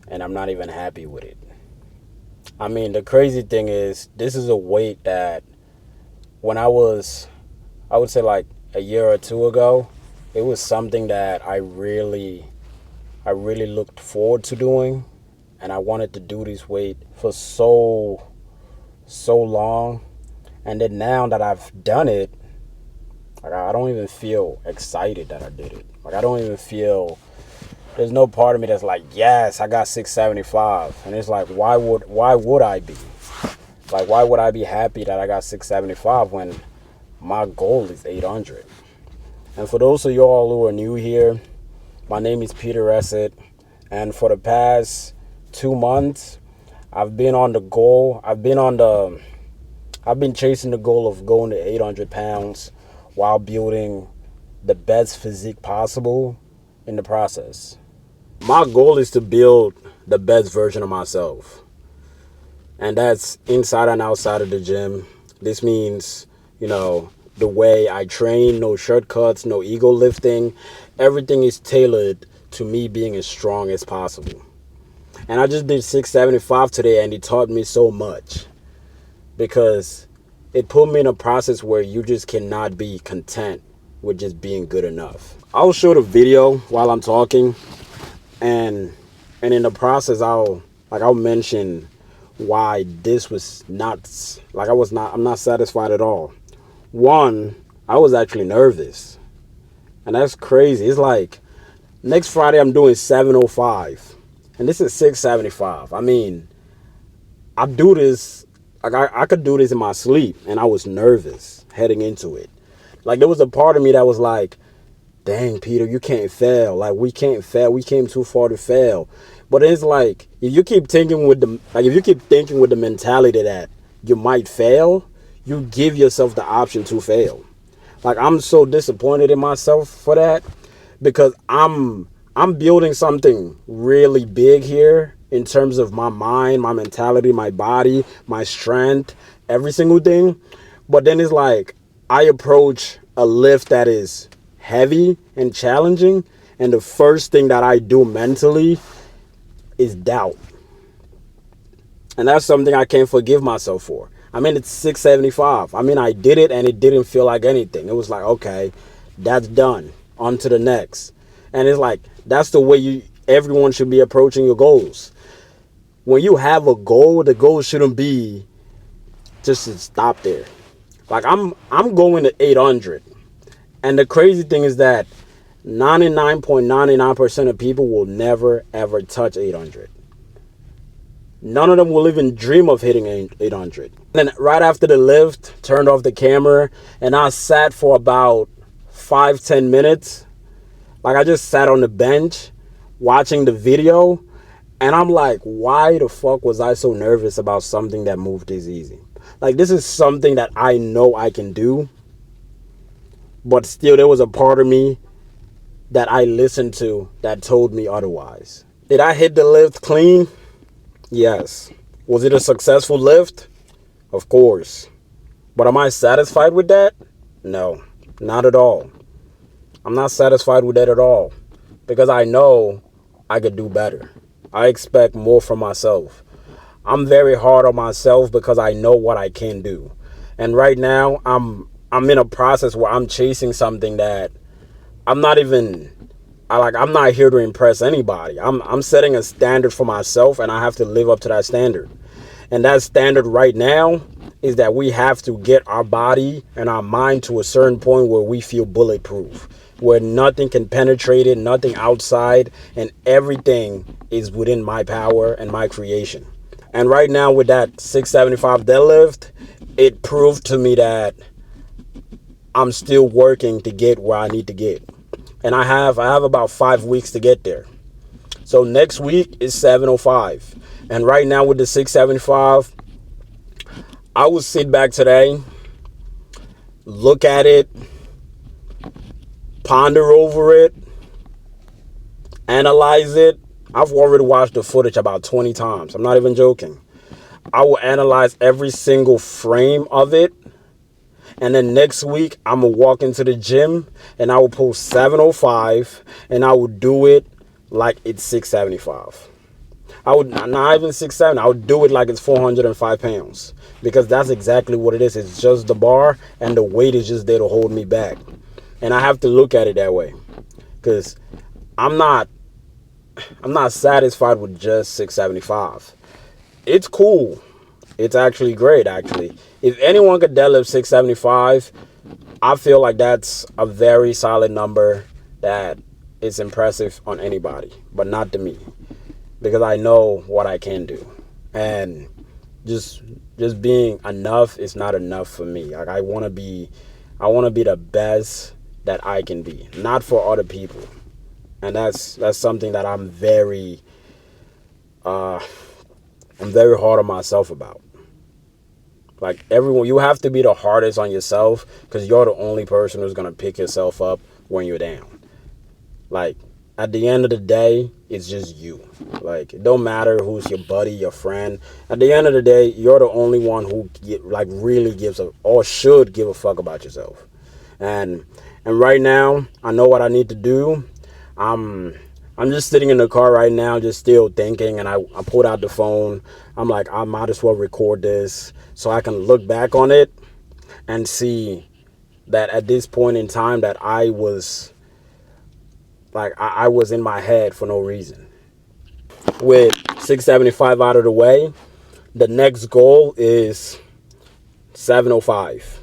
and I'm not even happy with it. I mean, the crazy thing is, this is a weight that when I would say like a year or two ago, it was something that I really looked forward to doing, and I wanted to do this weight for so long. And then now that I've done it, like I don't even feel excited that I did it. Like I don't even feel there's no part of me that's like, yes, I got 675. And it's like, why would I be? Like why would I be happy that I got 675 when my goal is 800? And for those of y'all who are new here, my name is Peter Essett, and for the past 2 months, I've been on the goal. I've been chasing the goal of going to 800 pounds while building the best physique possible in the process. My goal is to build the best version of myself, and that's inside and outside of the gym. This means, the way I train, no shortcuts, no ego lifting. Everything is tailored to me being as strong as possible. And I just did 675 today, and it taught me so much because it put me in a process where you just cannot be content with just being good enough. I'll show the video while I'm talking, and in the process I'll mention why this was not like I'm not satisfied at all. One, I was actually nervous, and that's crazy. It's like next Friday I'm doing 705, and this is 675. I mean, I do this like I could do this in my sleep, and I was nervous heading into it. Like there was a part of me that was like, dang, Peter, you can't fail. Like we can't fail. We came too far to fail. But it's like if you keep thinking with the mentality that you might fail, you give yourself the option to fail. Like I'm so disappointed in myself for that because I'm building something really big here in terms of my mind, my mentality, my body, my strength, every single thing. But then it's like I approach a lift that is heavy and challenging, and the first thing that I do mentally is doubt. And that's something I can't forgive myself for. I mean, it's 675. I mean, I did it and it didn't feel like anything. It was like, okay, that's done. On to the next. And it's like, that's the way everyone should be approaching your goals. When you have a goal, the goal shouldn't be just to stop there. Like I'm going to 800. And the crazy thing is that 99.99% of people will never ever touch 800. None of them will even dream of hitting 800. And then right after the lift, turned off the camera, and I sat for about 5-10 minutes. Like I just sat on the bench watching the video, and I'm like, why the fuck was I so nervous about something that moved this easy? Like this is something that I know I can do, but still there was a part of me that I listened to that told me otherwise. Did I hit the lift clean? Yes. Was it a successful lift? Of course. But am I satisfied with that? No, not at all. I'm not satisfied with that at all because I know I could do better. I expect more from myself. I'm very hard on myself because I know what I can do. And right now I'm in a process where I'm chasing something that I'm not here to impress anybody. I'm setting a standard for myself, and I have to live up to that standard. And that standard right now is that we have to get our body and our mind to a certain point where we feel bulletproof, where nothing can penetrate it, nothing outside, and everything is within my power and my creation. And right now with that 675 deadlift, it proved to me that I'm still working to get where I need to get. And I have about 5 weeks to get there. So next week is 705. And right now with the 675, I will sit back today, look at it, ponder over it, analyze it. I've already watched the footage about 20 times. I'm not even joking. I will analyze every single frame of it. And then next week, I'm going to walk into the gym and I will pull 705 and I will do it like it's 675. I would not even 670. I would do it like it's 405 pounds, because that's exactly what it is. It's just the bar, and the weight is just there to hold me back. And I have to look at it that way, because I'm not I'm not satisfied with just 675. It's cool. It's actually great, actually. If anyone could deadlift 675, I feel like that's a very solid number that is impressive on anybody, but not to me, because I know what I can do. And just just being enough is not enough for me. Like, I want to be the best that I can be, not for other people. And that's something that uh I'm very hard on myself about. Like, everyone, you have to be the hardest on yourself, because you're the only person who's gonna pick yourself up when you're down. Like, at the end of the day, it's just you. Like, it don't matter who's your buddy, your friend. At the end of the day, you're the only one who really gives a, or should give a fuck about yourself. And right now, I know what I need to do. I'm I'm just sitting in the car right now, just still thinking, and I pulled out the phone. I'm like, I might as well record this so I can look back on it and see that at this point in time that I was in my head for no reason. With 675 out of the way, the next goal is 705.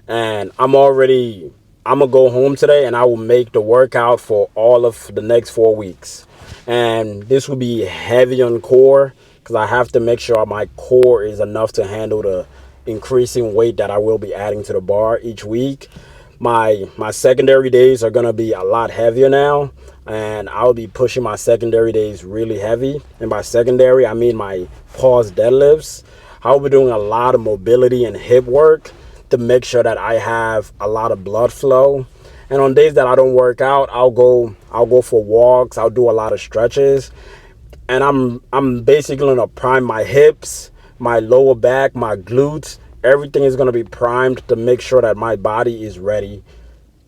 And I'm gonna go home today, and I will make the workout for all of the next 4 weeks. And this will be heavy on core, because I have to make sure my core is enough to handle the increasing weight that I will be adding to the bar each week. My secondary days are gonna be a lot heavier now, and I'll be pushing my secondary days really heavy. And by secondary, I mean my pause deadlifts. I'll be doing a lot of mobility and hip work to make sure that I have a lot of blood flow. And on days that I don't work out, I'll go for walks. I'll do a lot of stretches, and I'm basically gonna prime my hips, my lower back, my glutes. Everything is gonna be primed to make sure that my body is ready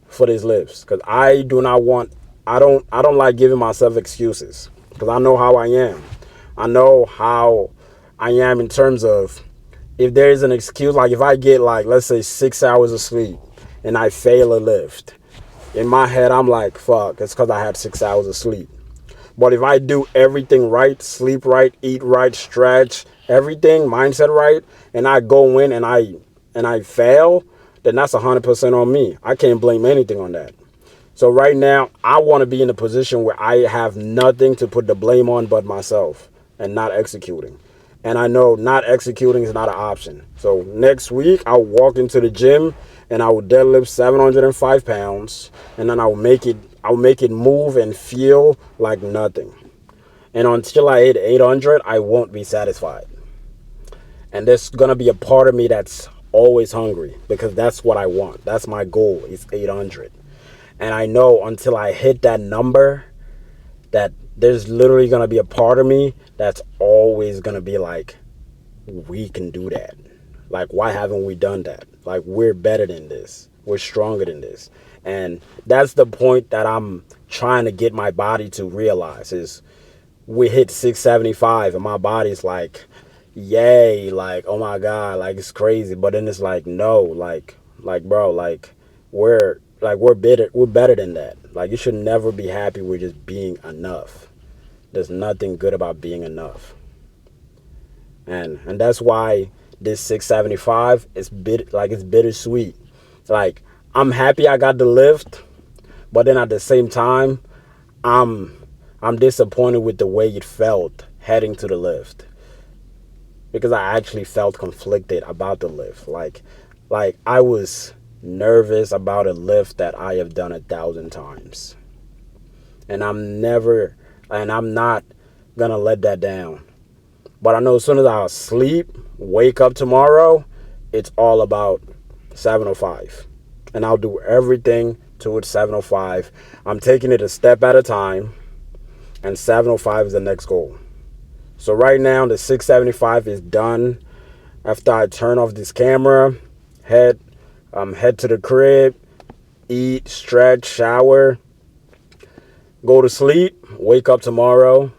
for these lifts. Because I don't like giving myself excuses, because I know how I am. I know how I am in terms of, if there is an excuse, like if I get, like, let's say 6 hours of sleep and I fail a lift, in my head I'm like, fuck, it's because I had 6 hours of sleep. But if I do everything right, sleep right, eat right, stretch, everything, mindset right, and I go in and I fail, then that's 100% on me. I can't blame anything on that. So right now, I want to be in a position where I have nothing to put the blame on but myself, and not executing. And I know not executing is not an option. So next week, I'll walk into the gym and I will deadlift 705 pounds, and then I'll make it move and feel like nothing. And until I hit 800, I won't be satisfied. And there's gonna be a part of me that's always hungry, because that's what I want. That's my goal, is 800. And I know until I hit that number, that there's literally gonna be a part of me that's always gonna be like, we can do that. Like, why haven't we done that? Like, we're better than this. We're stronger than this. And that's the point that I'm trying to get my body to realize, is we hit 675 and my body's like, yay, like, oh my God, like, it's crazy. But then it's like, no, like bro, like, we're better than that. Like, you should never be happy with just being enough. There's nothing good about being enough. And that's why this 675 is it's bittersweet. Like, I'm happy I got the lift, but then at the same time, I'm I'm disappointed with the way it felt heading to the lift, because I actually felt conflicted about the lift. Like I was nervous about a lift that I have done 1,000 times, and I'm not gonna let that down. But I know as soon as I sleep, wake up tomorrow, it's all about 705. And I'll do everything towards 705. I'm taking it a step at a time, and 705 is the next goal. So right now, the 675 is done. After I turn off this camera, head to the crib, eat, stretch, shower, go to sleep, wake up tomorrow,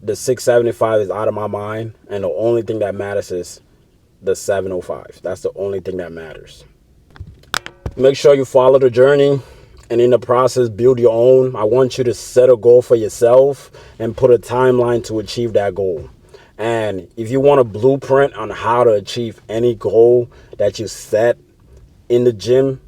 the 675 is out of my mind, and the only thing that matters is the 705. That's the only thing that matters. Make sure you follow the journey, and in the process, build your own. I want you to set a goal for yourself and put a timeline to achieve that goal. And if you want a blueprint on how to achieve any goal that you set in the gym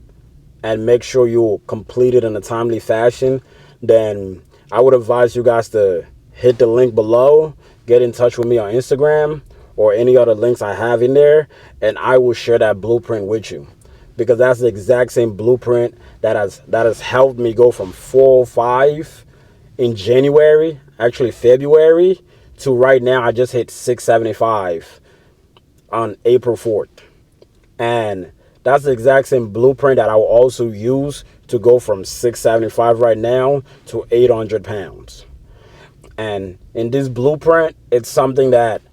and make sure you complete it in a timely fashion, then I would advise you guys to hit the link below, get in touch with me on Instagram or any other links I have in there, and I will share that blueprint with you. Because that's the exact same blueprint that has helped me go from 405 in January, actually February, to right now I just hit 675 on April 4th. And that's the exact same blueprint that I will also use to go from 675 right now to 800 pounds. And in this blueprint, it's something that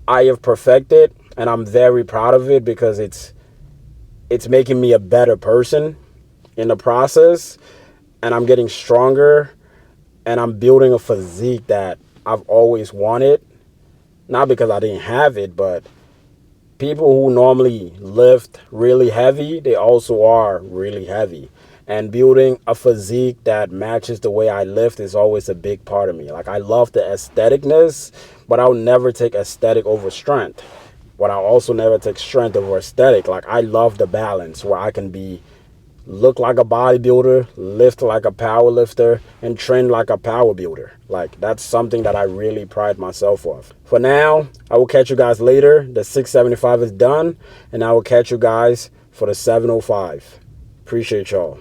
I have perfected, and I'm very proud of it because it's making me a better person in the process, and I'm getting stronger, and I'm building a physique that I've always wanted. Not because I didn't have it, but people who normally lift really heavy, they also are really heavy. And building a physique that matches the way I lift is always a big part of me. Like, I love the aestheticness, but I'll never take aesthetic over strength. But I'll also never take strength over aesthetic. Like, I love the balance where I can look like a bodybuilder, lift like a power lifter, and train like a power builder. Like, that's something that I really pride myself of. For now, I will catch you guys later. The 675 is done, and I will catch you guys for the 705. Appreciate y'all.